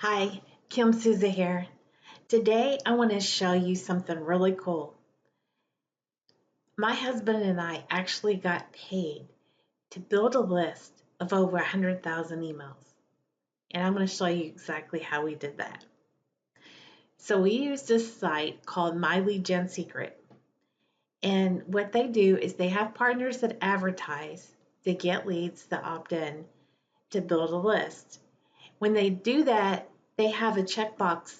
Hi, Kim Souza here. Today I want to show you something really cool. My husband and I actually got paid to build a list of over 100,000 emails. And I'm going to show you exactly how we did that. So we used this site called My Lead Gen Secret. And what they do is they have partners that advertise to get leads to opt in to build a list. When they do that, they have a checkbox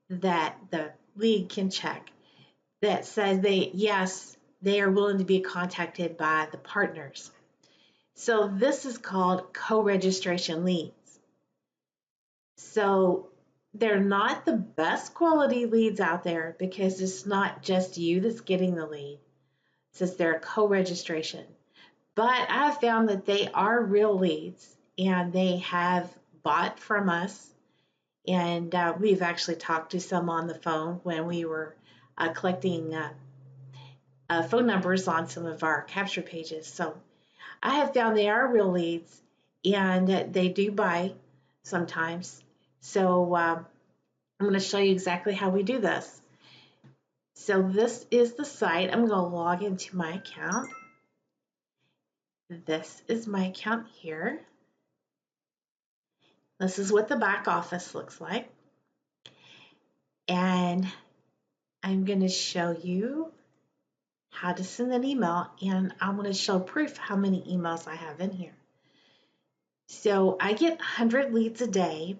that the lead can check that says yes, they are willing to be contacted by the partners. So this is called co-registration leads. So they're not the best quality leads out there because it's not just you that's getting the lead, since they're a co-registration. But I have found that they are real leads and they have bought from us. And we've actually talked to some on the phone when we were collecting phone numbers on some of our capture pages. So I have found they are real leads and they do buy sometimes. So I'm going to show you exactly how we do this. So this is the site. I'm going to log into my account. This is my account here. This is what the back office looks like. And I'm going to show you how to send an email, and I'm going to show proof how many emails I have in here. So I get 100 leads a day,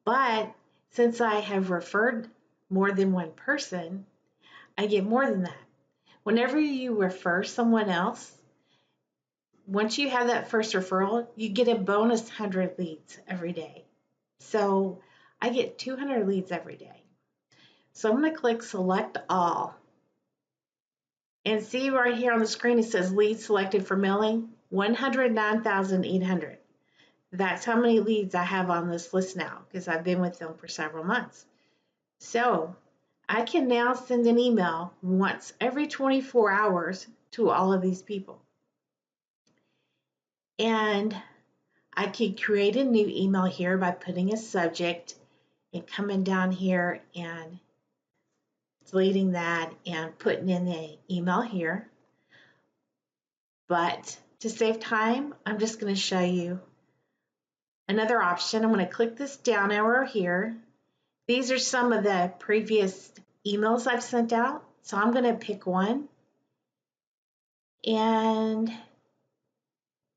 but since I have referred more than one person, I get more than that. Whenever you refer someone else, once you have that first referral, you get a bonus 100 leads every day. So I get 200 leads every day. So I'm going to click select all. And see right here on the screen, it says leads selected for mailing, 109,800. That's how many leads I have on this list now because I've been with them for several months. So I can now send an email once every 24 hours to all of these people. And I can create a new email here by putting a subject and coming down here and deleting that and putting in the email here. But to save time, I'm just going to show you another option. I'm going to click this down arrow here. These are some of the previous emails I've sent out. So I'm going to pick one. And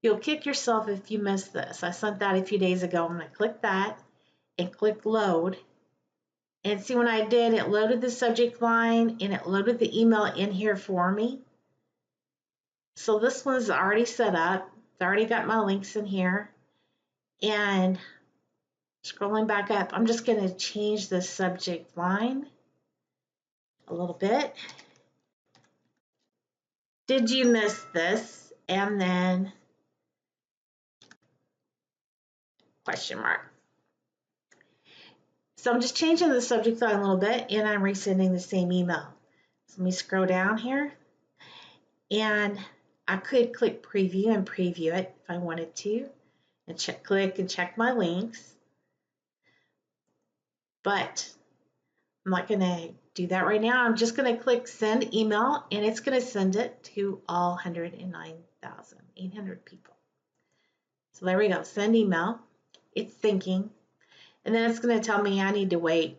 you'll kick yourself if you miss this. I sent that a few days ago. I'm going to click that and click load. And see, when I did, it loaded the subject line and it loaded the email in here for me. So this one's already set up. It's already got my links in here. And scrolling back up, I'm just going to change the subject line a little bit. Did you miss this? And then question mark. So I'm just changing the subject line a little bit and I'm resending the same email. So let me scroll down here and I could click preview and preview it if I wanted to and click and check my links. But I'm not going to do that right now. I'm just going to click send email and it's going to send it to all 109,800 people. So there we go, send email. It's thinking. And then it's going to tell me I need to wait.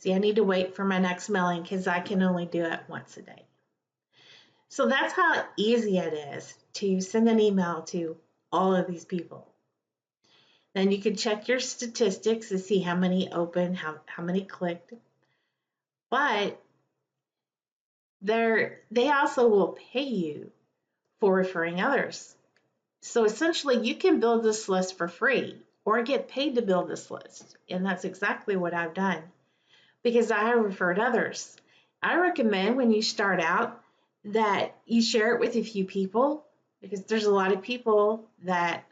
See, I need to wait for my next mailing because I can only do it once a day. So that's how easy it is to send an email to all of these people. Then you can check your statistics to see how many opened, how many clicked. But they also will pay you for referring others. So essentially, you can build this list for free or get paid to build this list. And that's exactly what I've done because I have referred others. I recommend when you start out that you share it with a few people because there's a lot of people that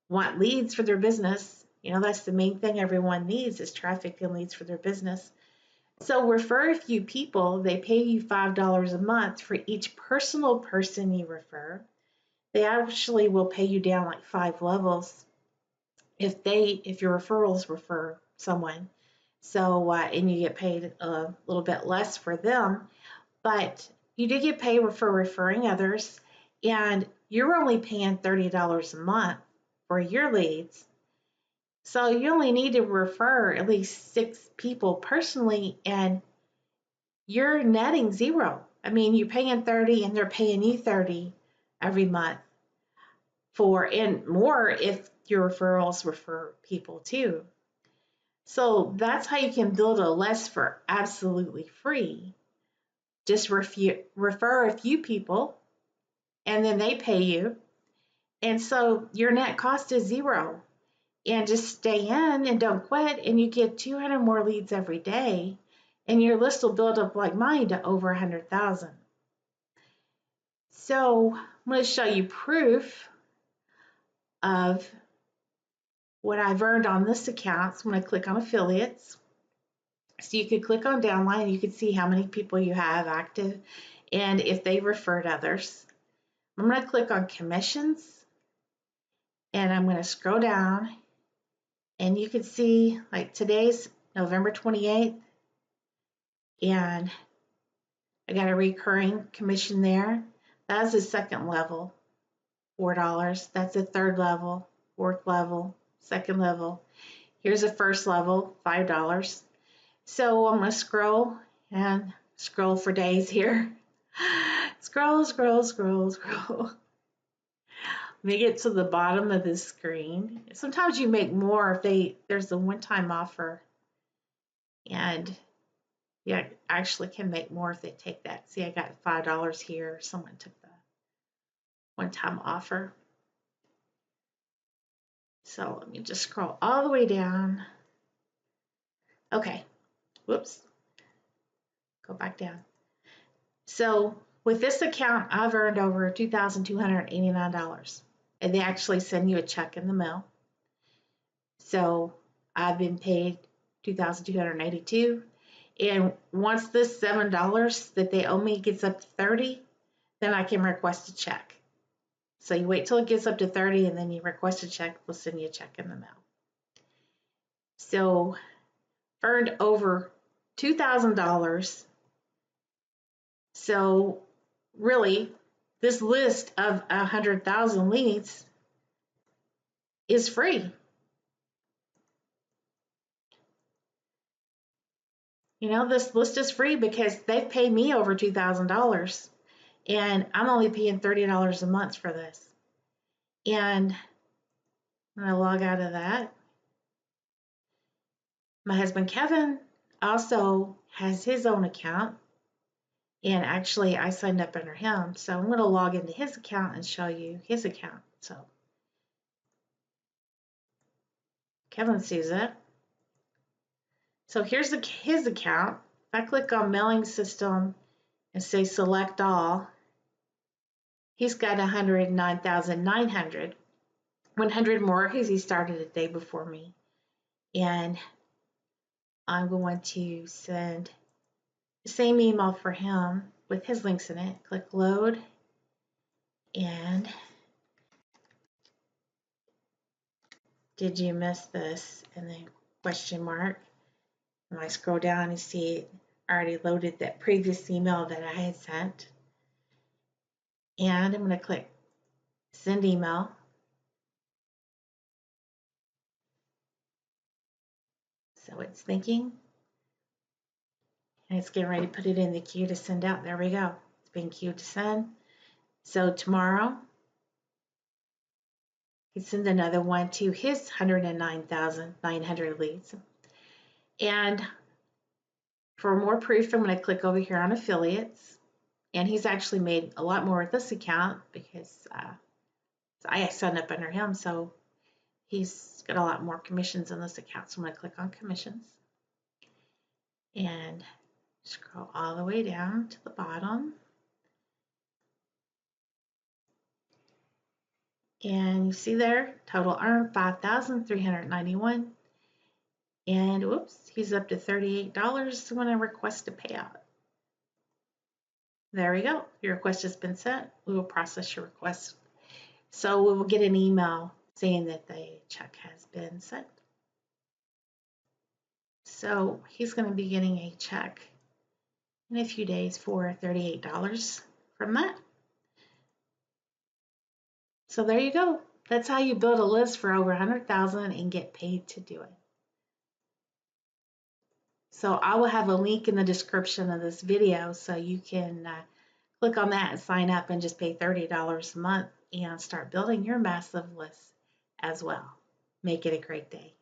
want leads for their business. You know, that's the main thing everyone needs is traffic and leads for their business. So refer a few people. They pay you $5 a month for each personal person you refer. They actually will pay you down like 5 levels. if your referrals refer someone. So, and you get paid a little bit less for them, but you do get paid for referring others, and you're only paying $30 a month for your leads. So you only need to refer at least 6 people personally, and you're netting zero. I mean, you're paying 30 and they're paying you 30 every month and more if your referrals refer people too. So that's how you can build a list for absolutely free. Just refer a few people and then they pay you. And so your net cost is zero. And just stay in and don't quit, and you get 200 more leads every day, and your list will build up like mine to over 100,000. So I'm going to show you proof of what I've earned on this account. So I'm going to click on affiliates. So you could click on downline and you can see how many people you have active and if they referred others. I'm going to click on commissions and I'm going to scroll down and you can see like today's November 28th and I got a recurring commission there. That's the second level, $4. That's a third level, fourth level, second level. Here's a first level, $5. So I'm going to scroll and scroll for days here. Scroll, scroll, scroll, scroll. Let me get to the bottom of the screen. Sometimes you make more if there's a one-time offer. And yeah, actually can make more if they take that. See, I got $5 here. Someone took the one-time offer. So let me just scroll all the way down. Okay, whoops, go back down. So with this account, I've earned over $2,289. And they actually send you a check in the mail. So I've been paid $2,282. And once this $7 that they owe me gets up to 30, then I can request a check. So you wait till it gets up to 30 and then you request a check, we'll send you a check in the mail. So earned over $2,000. So really, this list of 100,000 leads is free. You know, this list is free because they've paid me over $2,000 and I'm only paying $30 a month for this. And I'm going to log out of that. My husband Kevin also has his own account. And actually, I signed up under him. So I'm going to log into his account and show you his account. So Kevin sees it. So here's his account. If I click on mailing system and say select all, he's got 109,900. 100 more because he started a day before me. And I'm going to send the same email for him with his links in it. Click load and did you miss this? And then question mark. When I scroll down, you see it already loaded that previous email that I had sent. And I'm going to click send email. So it's thinking. And it's getting ready to put it in the queue to send out. There we go. It's being queued to send. So tomorrow, he sends another one to his 109,900 leads. And for more proof, I'm going to click over here on affiliates. And he's actually made a lot more with this account because I signed up under him. So he's got a lot more commissions in this account. So I'm going to click on commissions and scroll all the way down to the bottom. And you see there, total earned 5,391. And whoops, he's up to $38 when I request a payout. There we go. Your request has been sent. We will process your request. So we will get an email saying that the check has been sent. So he's going to be getting a check in a few days for $38 from that. So there you go. That's how you build a list for over 100,000 and get paid to do it. So I will have a link in the description of this video so you can click on that and sign up and just pay $30 a month and start building your massive list as well. Make it a great day.